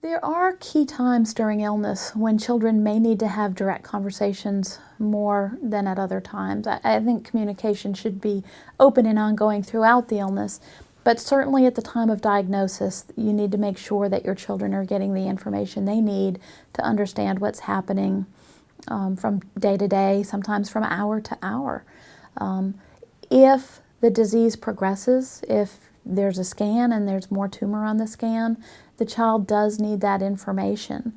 There are key times during illness when children may need to have direct conversations more than at other times. I think communication should be open and ongoing throughout the illness, but certainly at the time of diagnosis, you need to make sure that your children are getting the information they need to understand what's happening from day to day, sometimes from hour to hour. If the disease progresses, if there's a scan and there's more tumor on the scan, the child does need that information.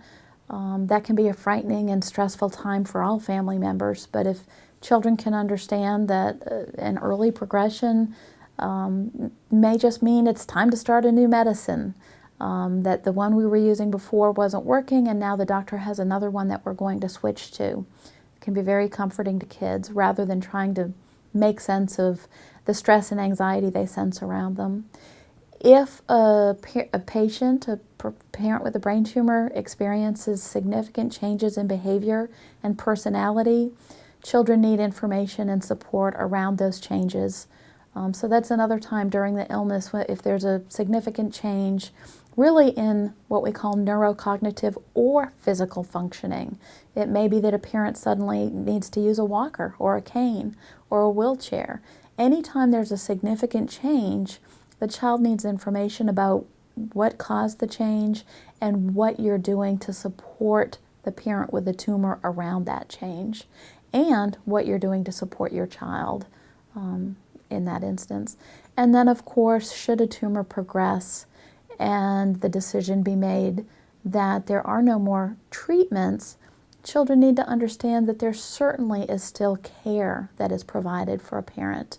That can be a frightening and stressful time for all family members, but if children can understand that an early progression may just mean it's time to start a new medicine, that the one we were using before wasn't working and now the doctor has another one that we're going to switch to. It can be very comforting to kids rather than trying to make sense of the stress and anxiety they sense around them. If a patient, a parent with a brain tumor, experiences significant changes in behavior and personality, children need information and support around those changes. So that's another time during the illness if there's a significant change really in what we call neurocognitive or physical functioning. It may be that a parent suddenly needs to use a walker or a cane or a wheelchair. Anytime there's a significant change, the child needs information about what caused the change and what you're doing to support the parent with the tumor around that change, and what you're doing to support your child in that instance. And then, of course, should a tumor progress and the decision be made that there are no more treatments, children need to understand that there certainly is still care that is provided for a parent.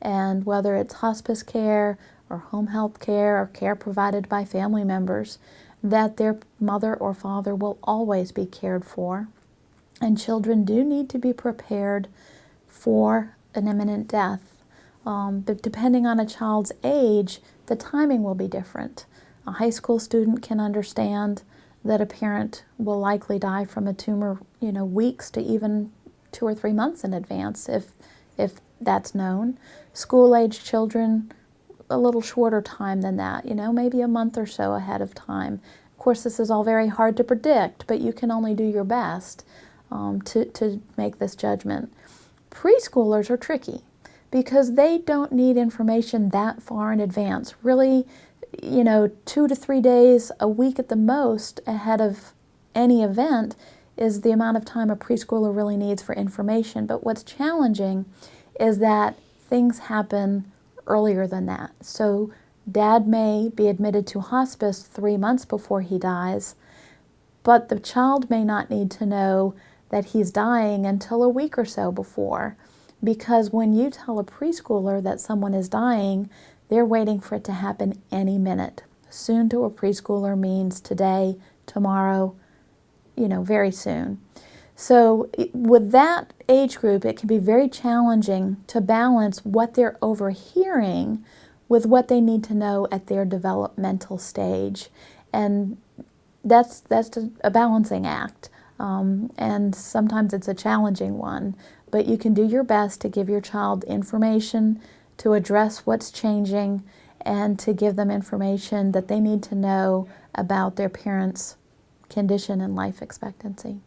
And whether it's hospice care or home health care or care provided by family members, that their mother or father will always be cared for. And children do need to be prepared for an imminent death. But depending on a child's age, the timing will be different. A high school student can understand that a parent will likely die from a tumor, weeks to even 2 or 3 months in advance, if that's known. School-age children, a little shorter time than that, maybe a month or so ahead of time. Of course, this is all very hard to predict, but you can only do your best to make this judgment. Preschoolers are tricky because they don't need information that far in advance. Really, 2 to 3 days, a week at the most ahead of any event is the amount of time a preschooler really needs for information. But what's challenging is that things happen earlier than that. So dad may be admitted to hospice 3 months before he dies, but the child may not need to know that he's dying until a week or so before, because when you tell a preschooler that someone is dying, they're waiting for it to happen any minute. Soon to a preschooler means today, tomorrow, very soon. So with that age group, it can be very challenging to balance what they're overhearing with what they need to know at their developmental stage. And that's a balancing act. And sometimes it's a challenging one. But you can do your best to give your child information, to address what's changing, and to give them information that they need to know about their parents' condition and life expectancy.